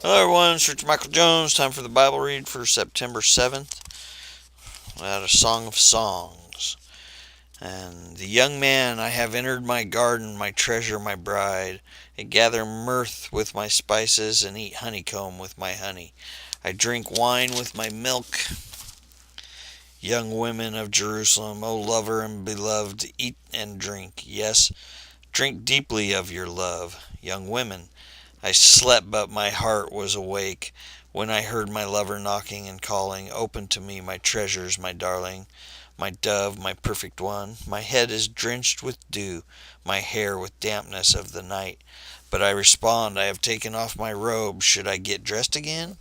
Hello everyone, it's Richard Michael Jones. Time for the Bible read for September 7th. Out of Song of Songs. And the young man, I have entered my garden, my treasure, my bride. I gather mirth with my spices and eat honeycomb with my honey. I drink wine with my milk. Young women of Jerusalem, O lover and beloved, eat and drink. Yes, drink deeply of your love. Young women, I slept, but my heart was awake when I heard my lover knocking and calling. Open to me, my treasures, my darling, my dove, my perfect one. My head is drenched with dew, my hair with dampness of the night. But I respond, I have taken off my robe. Should I get dressed again?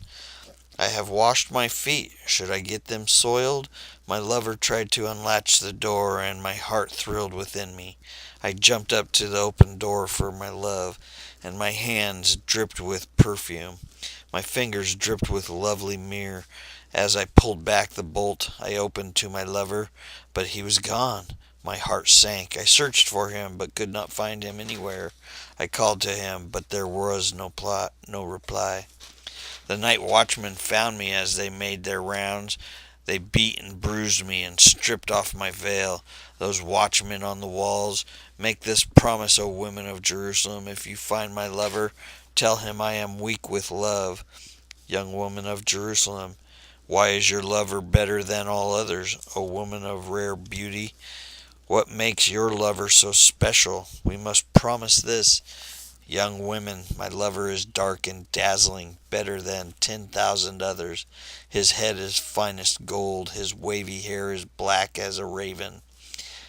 I have washed my feet. Should I get them soiled? My lover tried to unlatch the door, and my heart thrilled within me. I jumped up to the open door for my love, and my hands dripped with perfume. My fingers dripped with lovely myrrh. As I pulled back the bolt, I opened to my lover, but he was gone. My heart sank. I searched for him, but could not find him anywhere. I called to him, but there was no reply. The night watchmen found me as they made their rounds. They beat and bruised me and stripped off my veil. Those watchmen on the walls, make this promise, O women of Jerusalem, if you find my lover, tell him I am weak with love. Young woman of Jerusalem, why is your lover better than all others, O woman of rare beauty? What makes your lover so special? We must promise this. Young women, my lover is dark and dazzling, better than 10,000 others. His head is finest gold, his wavy hair is black as a raven.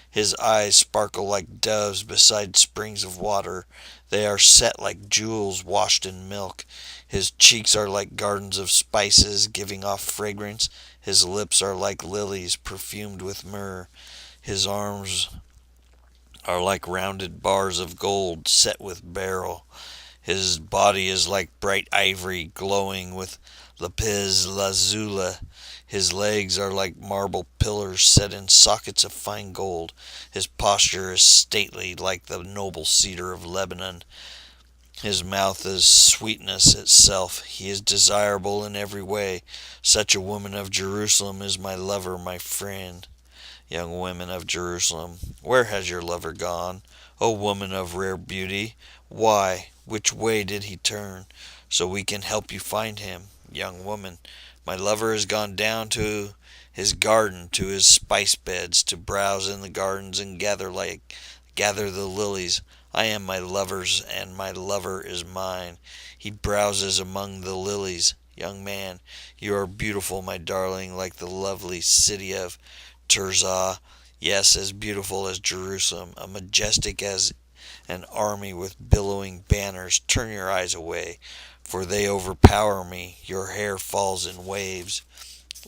His eyes sparkle like doves beside springs of water. They are set like jewels washed in milk. His cheeks are like gardens of spices, giving off fragrance. His lips are like lilies, perfumed with myrrh. His arms are like rounded bars of gold set with beryl. His body is like bright ivory glowing with lapis lazuli. His legs are like marble pillars set in sockets of fine gold. His posture is stately like the noble cedar of Lebanon. His mouth is sweetness itself. He is desirable in every way. Such a woman of Jerusalem is my lover, my friend. Young women of Jerusalem, where has your lover gone? O woman of rare beauty, why, which way did he turn? So we can help you find him. Young woman, my lover has gone down to his garden, to his spice beds, to browse in the gardens and gather the lilies. I am my lover's, and my lover is mine. He browses among the lilies. Young man, you are beautiful, my darling, like the lovely city of Tirzah, yes, as beautiful as Jerusalem, a majestic as an army with billowing banners. Turn your eyes away, for they overpower me. Your hair falls in waves,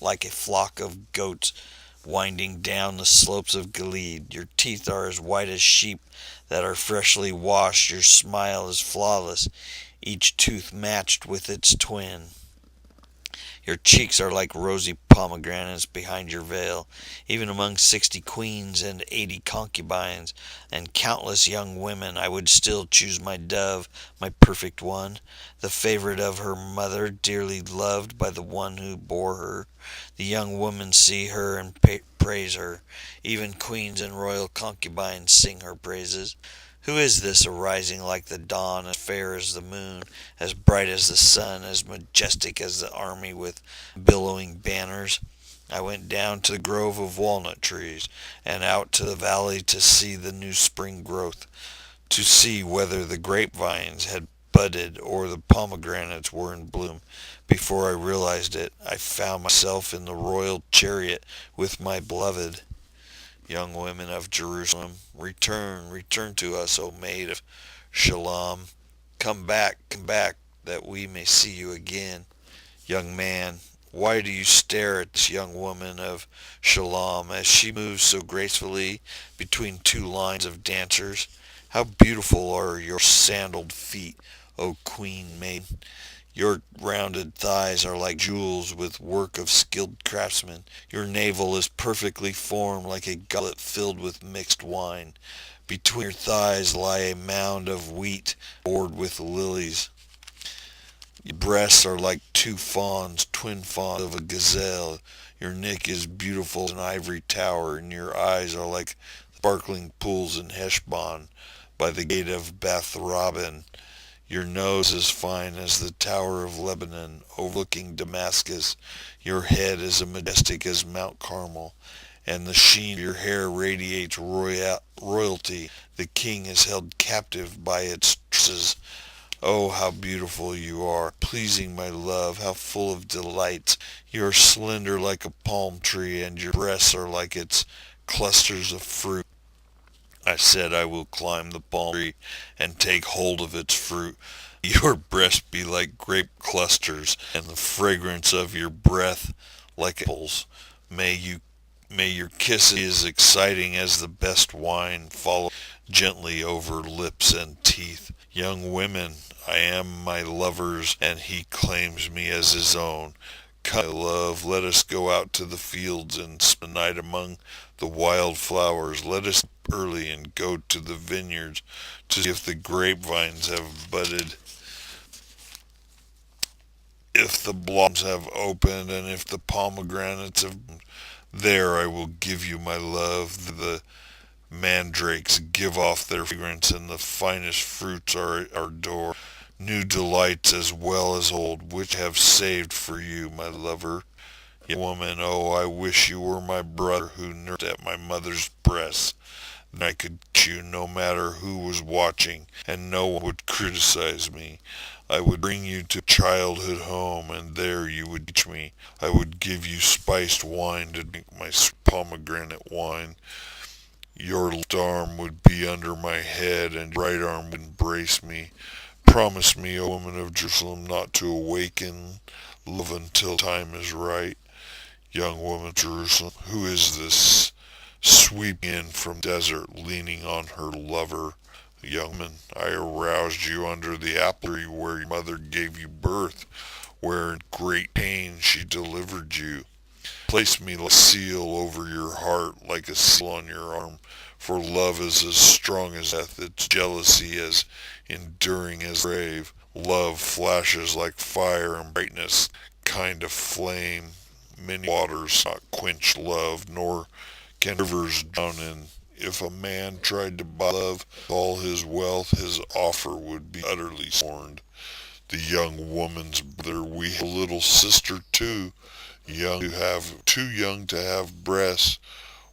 like a flock of goats winding down the slopes of Gilead. Your teeth are as white as sheep that are freshly washed. Your smile is flawless, each tooth matched with its twin. Your cheeks are like rosy pomegranates behind your veil. Even among 60 queens and 80 concubines and countless young women, I would still choose my dove, my perfect one, the favorite of her mother, dearly loved by the one who bore her. The young women see her and praise her. Even queens and royal concubines sing her praises. Who is this arising like the dawn, as fair as the moon, as bright as the sun, as majestic as the army with billowing banners? I went down to the grove of walnut trees, and out to the valley to see the new spring growth, to see whether the grapevines had budded or the pomegranates were in bloom. Before I realized it, I found myself in the royal chariot with my beloved. Young women of Jerusalem, return, return to us, O maid of Shalom. Come back, that we may see you again. Young man, why do you stare at this young woman of Shalom as she moves so gracefully between two lines of dancers? How beautiful are your sandaled feet, O queen maid. Your rounded thighs are like jewels with work of skilled craftsmen. Your navel is perfectly formed like a goblet filled with mixed wine. Between your thighs lie a mound of wheat bored with lilies. Your breasts are like two fawns, twin fawns of a gazelle. Your neck is beautiful as an ivory tower, and your eyes are like sparkling pools in Heshbon by the gate of Bath Rabban. Your nose is fine as the tower of Lebanon, overlooking Damascus. Your head is as majestic as Mount Carmel, and the sheen of your hair radiates royalty. The king is held captive by its tresses. Oh, how beautiful you are, pleasing my love, how full of delights. You are slender like a palm tree, and your breasts are like its clusters of fruit. I said I will climb the palm tree and take hold of its fruit. Your breasts be like grape clusters, and the fragrance of your breath like apples. May you may your kisses be as exciting as the best wine, follow gently over lips and teeth. Young women, I am my lover's, and he claims me as his own. Come, my love, let us go out to the fields and spend the night among the wild flowers. Let us early and go to the vineyards to see if the grapevines have budded, if the blossoms have opened, and if the pomegranates have. There I will give you my love. The mandrakes give off their fragrance, and the finest fruits are our door. New delights as well as old, which have saved for you, my lover. Young woman, oh, I wish you were my brother who nursed at my mother's breast. Then I could kiss you no matter who was watching, and no one would criticize me. I would bring you to childhood home, and there you would teach me. I would give you spiced wine to drink, my pomegranate wine. Your left arm would be under my head, and your right arm would embrace me. Promise me, O woman of Jerusalem, not to awaken love until time is right. Young woman of Jerusalem, who is this sweeping in from desert, leaning on her lover? Young man, I aroused you under the apple tree where your mother gave you birth, where in great pain she delivered you. Place me like a seal over your heart, like a seal on your arm, for love is as strong as death, its jealousy as enduring as the grave. Love flashes like fire and brightness, kind of flame. Many waters not quench love, nor can rivers drown in. If a man tried to buy love with all his wealth, his offer would be utterly scorned. The young woman's brother, we have a little sister too, too young to have breasts.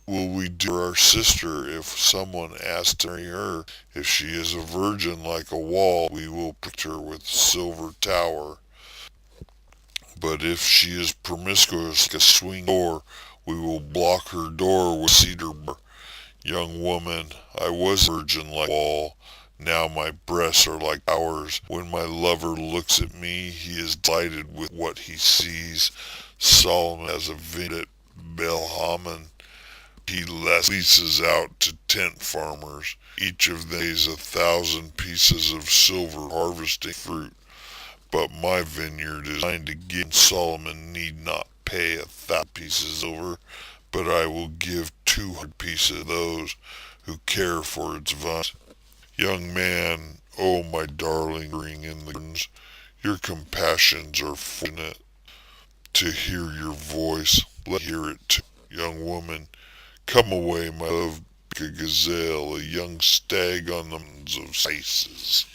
Will we do for our sister if someone asks to marry her? If she is a virgin like a wall, we will protect her with a silver tower. But if she is promiscuous like a swing door, we will block her door with cedar bar. Young woman, I was a virgin like a wall. Now my breasts are like towers. When my lover looks at me, he is delighted with what he sees. Solomon has a vineyard at Belhaman. He leases out to tent farmers. Each of them pays 1,000 pieces of silver harvesting fruit. But my vineyard is mine to give, and Solomon need not pay 1,000 pieces of silver, but I will give 200 pieces to those who care for its vines. Young man, oh my darling, ring in the gardens, your compassions are fortunate to hear your voice. Let me hear it too. Young woman, come away, my love, like a gazelle, a young stag on the mountains of spices.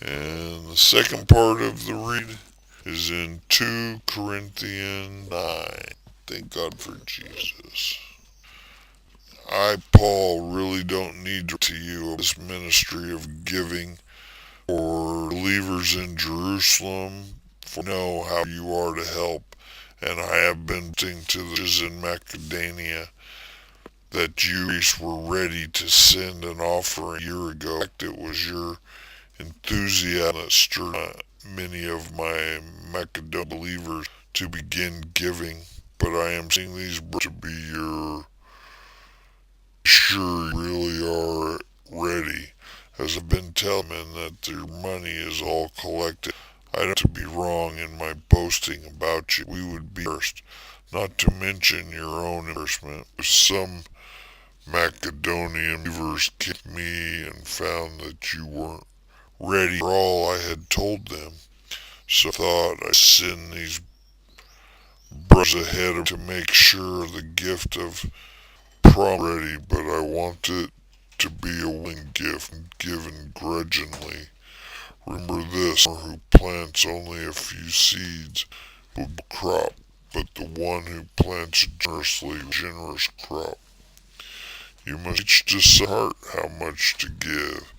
And the second part of the read is in 2 Corinthians 9. Thank God for Jesus. I, Paul, really don't need to you of this ministry of giving for believers in Jerusalem, for I know how you are to help, and I have been saying to the churches in Macedonia that you were ready to send an offering a year ago. In fact, it was your enthusiasm that stirred many of my Macedonian believers to begin giving, but I am seeing these to be your sure you really are ready. As I've been telling them that their money is all collected. I don't to be wrong in my boasting about you. We would be first, not to mention your own embarrassment. Some Macedonian believers kicked me and found that you weren't ready for all I had told them. So I thought I'd send these brothers ahead to make sure the gift of prom ready, but I want it to be a willing gift given grudgingly. Remember this, who plants only a few seeds will crop, but the one who plants generously will generous crop. You must each decide how much to give,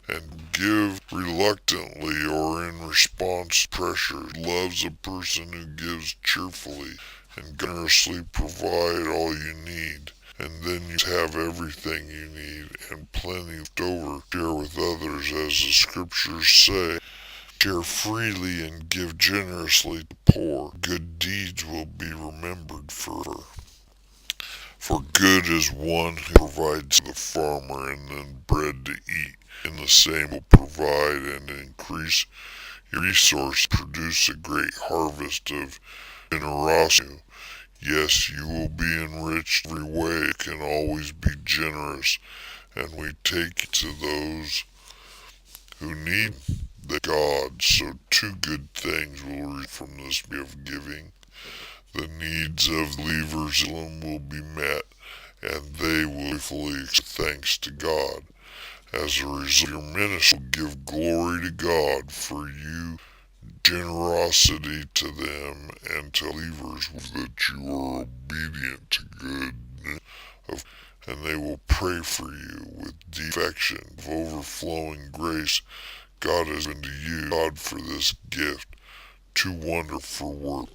and give reluctantly or in response to pressure. Loves a person who gives cheerfully and generously provide all you need. And then you have everything you need and plenty left over. Share with others, as the scriptures say. Share freely and give generously to the poor. Good deeds will be remembered forever. For good is one who provides the farmer and then bread to eat, and the same will provide and increase your resource, produce a great harvest of generosity. Yes, you will be enriched every way, can always be generous, and we take it to those who need the God. So two good things will result from this way of giving. The needs of believers will be met, and they will fully give thanks to God. As a result, your ministry will give glory to God for you generosity to them and to believers that you are obedient to good and they will pray for you with deep affection of overflowing grace God has given to you. God for this gift too wonderful for work.